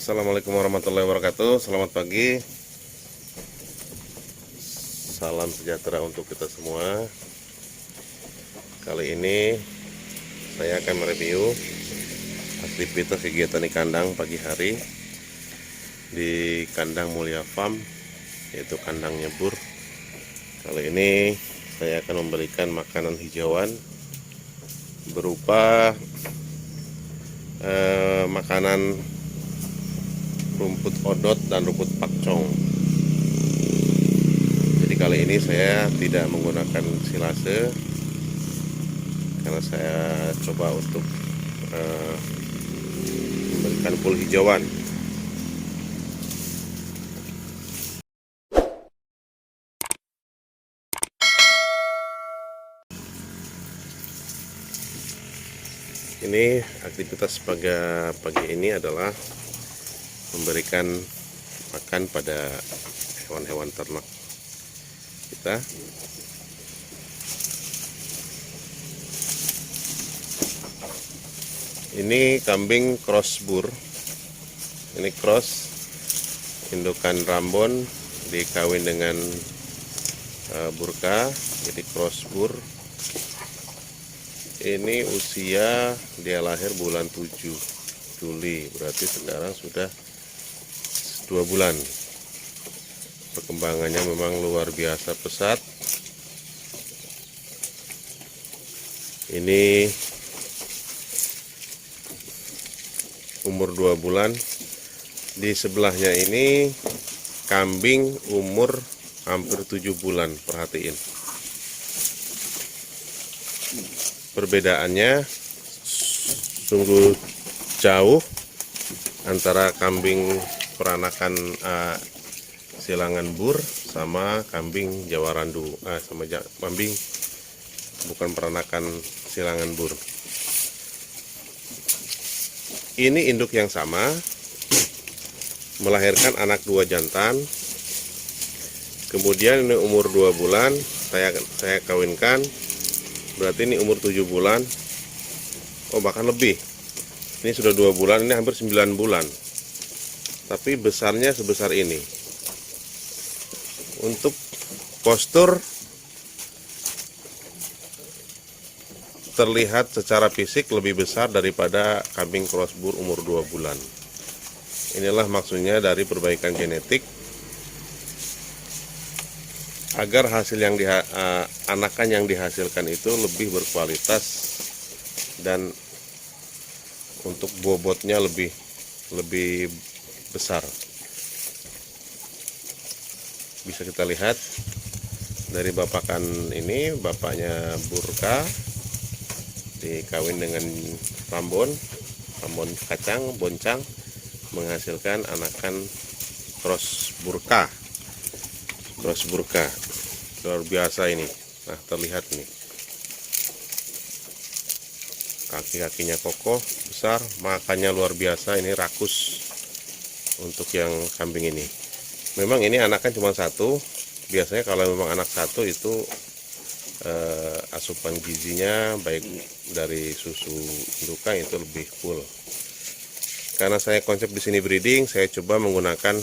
Assalamualaikum warahmatullahi wabarakatuh. Selamat pagi. Salam sejahtera untuk kita semua. Kali ini saya akan mereview aktivitas kegiatan di kandang pagi hari di kandang Mulia Farm, yaitu kandang nyebur. Kali ini saya akan memberikan makanan hijauan berupa makanan rumput odot dan rumput pakcong. Jadi kali ini saya tidak menggunakan silase karena saya coba untuk memberikan full hijauan. Ini aktivitas pagi ini adalah memberikan makan pada hewan-hewan ternak kita. Ini kambing cross bur. Ini cross indukan Rambon dikawin dengan burka, jadi cross bur. Ini usia dia lahir bulan 7 Juli, berarti sekarang sudah 2 bulan. Perkembangannya memang luar biasa pesat. Ini umur 2 bulan. Di sebelahnya ini kambing umur hampir 7 bulan. Perhatiin perbedaannya sungguh jauh antara kambing peranakan silangan bur sama kambing Jawa Randu, sama kambing bukan peranakan silangan bur. Ini induk yang sama, melahirkan anak 2 jantan. Kemudian ini umur 2 bulan saya kawinkan, berarti ini umur 7 bulan. Oh, bahkan lebih. Ini sudah 2 bulan, ini hampir 9 bulan. Tapi besarnya sebesar ini. Untuk postur terlihat secara fisik lebih besar daripada kambing crossbur umur 2 bulan. Inilah maksudnya dari perbaikan genetik, agar hasil yang anakan yang dihasilkan itu lebih berkualitas dan untuk bobotnya lebih besar. Bisa kita lihat dari bapakan ini, bapaknya burka dikawin dengan Rambon kacang boncang, menghasilkan anakan cross burka. Luar biasa ini. Nah, terlihat nih, kaki-kakinya kokoh, besar, makannya luar biasa. Ini rakus untuk yang kambing ini. Memang ini anakan cuma 1. Biasanya kalau memang anak 1 itu asupan gizinya baik dari susu indukan itu lebih full. Karena saya konsep di sini breeding, saya coba menggunakan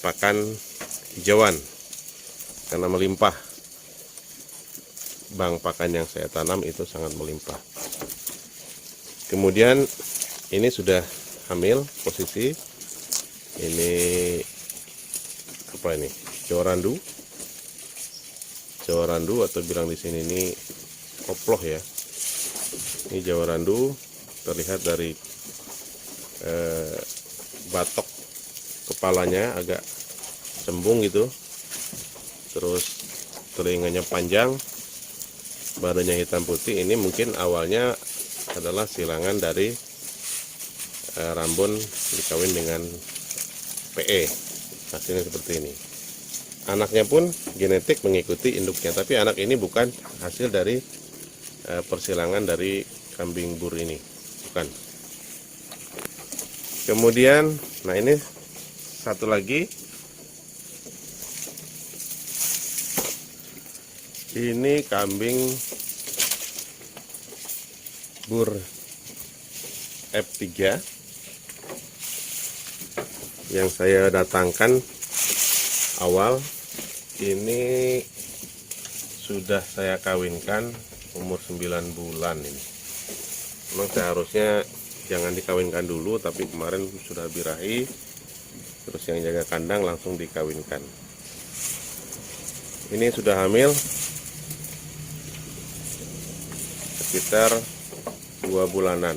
pakan hijauan karena melimpah. Bang pakan yang saya tanam itu sangat melimpah. Kemudian ini sudah hamil posisi. Ini apa ini? Jawa Randu atau bilang di sini ini koploh ya. Ini Jawa Randu, terlihat dari batok kepalanya agak cembung gitu. Terus telinganya panjang, badannya hitam putih. Ini mungkin awalnya adalah silangan dari Rambon dikawin dengan PE. Hasilnya seperti ini. Anaknya pun genetik mengikuti induknya, tapi anak ini bukan hasil dari persilangan dari kambing bur ini, bukan. Kemudian, nah ini satu lagi, ini kambing bur F3 yang saya datangkan awal ini sudah saya kawinkan umur 9 bulan ini. Memang seharusnya jangan dikawinkan dulu, tapi kemarin sudah birahi, terus yang jaga kandang langsung dikawinkan. Ini sudah hamil sekitar 2 bulanan,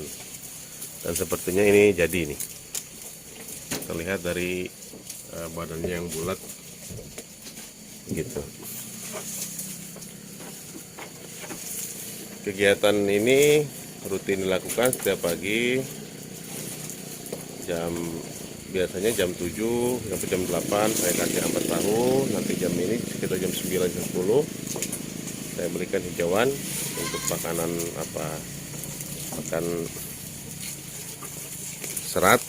dan sepertinya ini jadi nih, terlihat dari badannya yang bulat gitu. Kegiatan ini rutin dilakukan setiap pagi biasanya jam 7 sampai jam 8 saya kasih ampas tahu. Nanti jam ini sekitar jam 9 jam 10 saya berikan hijauan untuk makanan makan serat.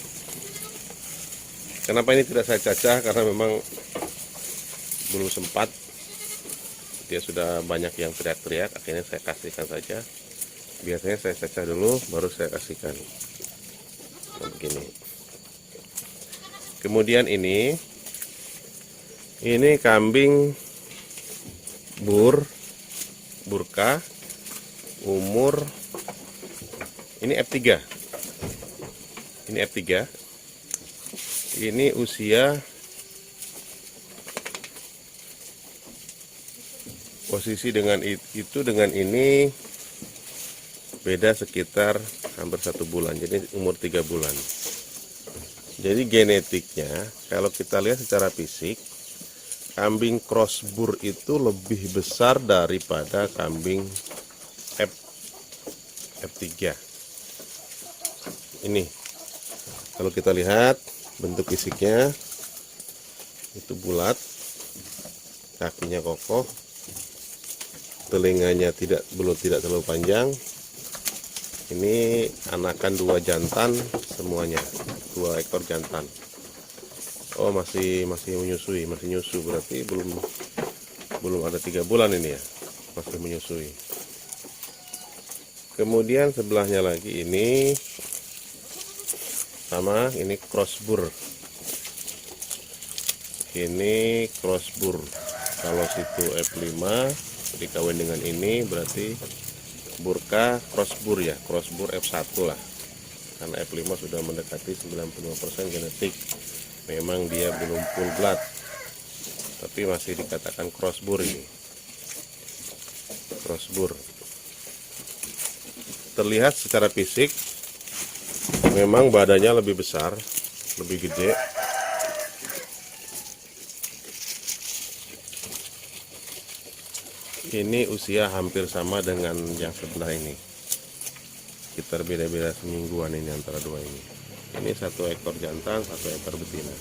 Kenapa ini tidak saya cacah? Karena memang belum sempat. Dia sudah banyak yang teriak-teriak, akhirnya saya kasihkan saja. Biasanya saya cacah dulu baru saya kasihkan. Nah, begini. Kemudian ini kambing burka umur ini F3. Ini F3. Ini usia posisi dengan itu dengan ini beda sekitar hampir 1 bulan, jadi umur 3 bulan. Jadi genetiknya kalau kita lihat secara fisik, kambing crossbur itu lebih besar daripada kambing F3. Ini kalau kita lihat bentuk fisiknya itu bulat, kakinya kokoh, telinganya belum terlalu panjang. Ini anakan 2 jantan semuanya, 2 ekor jantan. Oh, masih menyusui, masih nyusu, berarti belum ada 3 bulan ini ya, masih menyusui. Kemudian sebelahnya lagi ini sama, ini crossbur. Ini crossbur. Kalau situ F5 dikawin dengan ini berarti burka crossbur ya, crossbur F1 lah. Karena F5 sudah mendekati 95% genetik. Memang dia belum full blood, tapi masih dikatakan crossbur ini. Crossbur. Terlihat secara fisik memang badannya lebih besar, lebih gede. Ini usia hampir sama dengan yang sebelah ini, sekitar beda-beda semingguan ini antara 2 ini. Ini 1 ekor jantan, 1 ekor betina.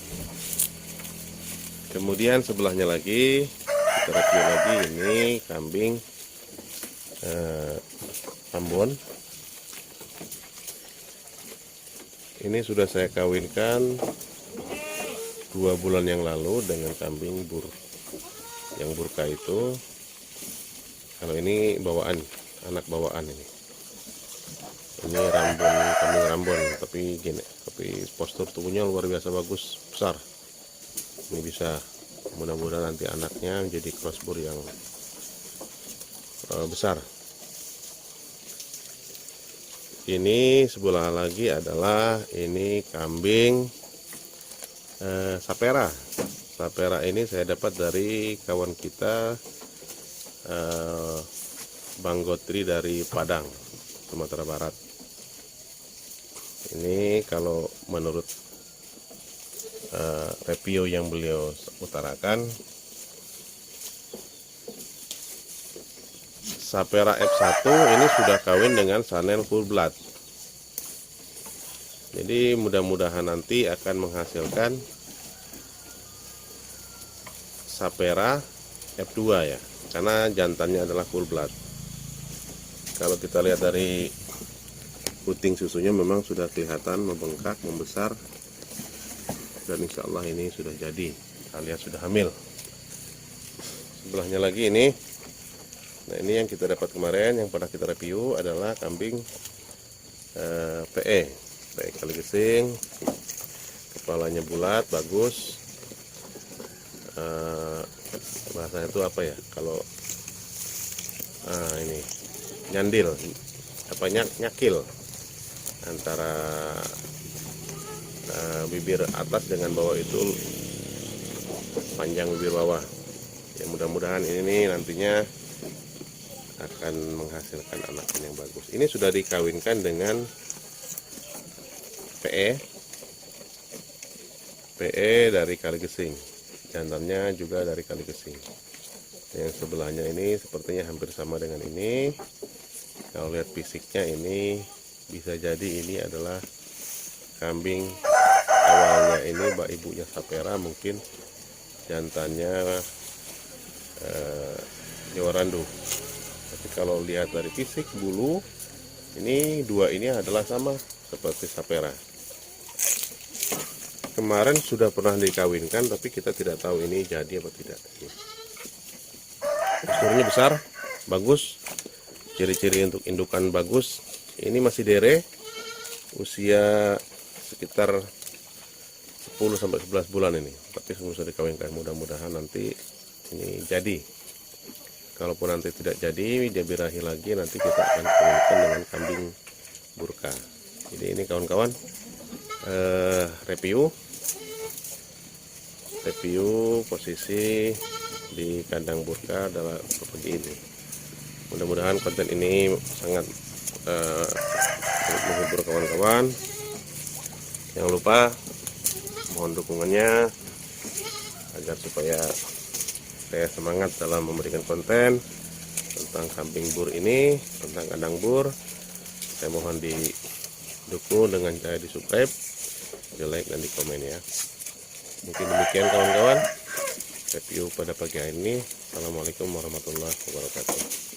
Kemudian sebelahnya lagi kita review lagi, ini kambing Ambon. Ini sudah saya kawinkan 2 bulan yang lalu dengan kambing yang burka itu. Kalau ini bawaan, anak bawaan ini. Ini kambing Rambon, tapi postur tubuhnya luar biasa bagus, besar. Ini bisa, mudah-mudahan nanti anaknya menjadi crossbur yang besar. Ini sebelah lagi adalah ini kambing Sapera. Sapera ini saya dapat dari kawan kita Bang Gotri dari Padang, Sumatera Barat. Ini kalau menurut review yang beliau utarakan, Sapera F1 ini sudah kawin dengan Chanel full blood. Jadi mudah-mudahan nanti akan menghasilkan Sapera F2 ya, karena jantannya adalah full blood. Kalau kita lihat dari puting susunya memang sudah kelihatan membengkak, membesar, dan insya Allah ini sudah jadi alias sudah hamil. Sebelahnya lagi ini, nah ini yang kita dapat kemarin, yang pernah kita review adalah kambing PE Kaligesing, kepalanya bulat, bagus. Bahasanya itu apa ya? Kalau ini nyandil, nyakil antara bibir atas dengan bawah itu panjang bibir bawah. Ya mudah-mudahan ini nantinya akan menghasilkan anak yang bagus. Ini sudah dikawinkan dengan PE dari Kaligesing, jantannya juga dari Kaligesing. Yang sebelahnya ini sepertinya hampir sama dengan ini. Kalau lihat fisiknya ini bisa jadi ini adalah kambing awalnya ini ibunya Sapera, mungkin jantannya Jawa Randu. Tapi kalau lihat dari fisik bulu, ini dua ini adalah sama seperti Sapera. Kemarin sudah pernah dikawinkan, tapi kita tidak tahu ini jadi apa tidak. Teksturnya besar, bagus. Ciri-ciri untuk indukan bagus. Ini masih dere, usia sekitar 10-11 bulan ini. Tapi sudah dikawinkan, mudah-mudahan nanti ini jadi. Kalaupun nanti tidak jadi, dia birahi lagi, nanti kita akan kawinkan dengan kambing burka. Jadi ini kawan-kawan, review posisi di kandang burka adalah seperti ini. Mudah-mudahan konten ini sangat menghibur kawan-kawan. Jangan lupa mohon dukungannya agar supaya saya semangat dalam memberikan konten tentang kambing bur ini, tentang kandang bur. Saya mohon didukung dengan cara di subscribe, di like dan di komen ya. Mungkin demikian kawan-kawan review pada pagi hari ini. Assalamualaikum warahmatullahi wabarakatuh.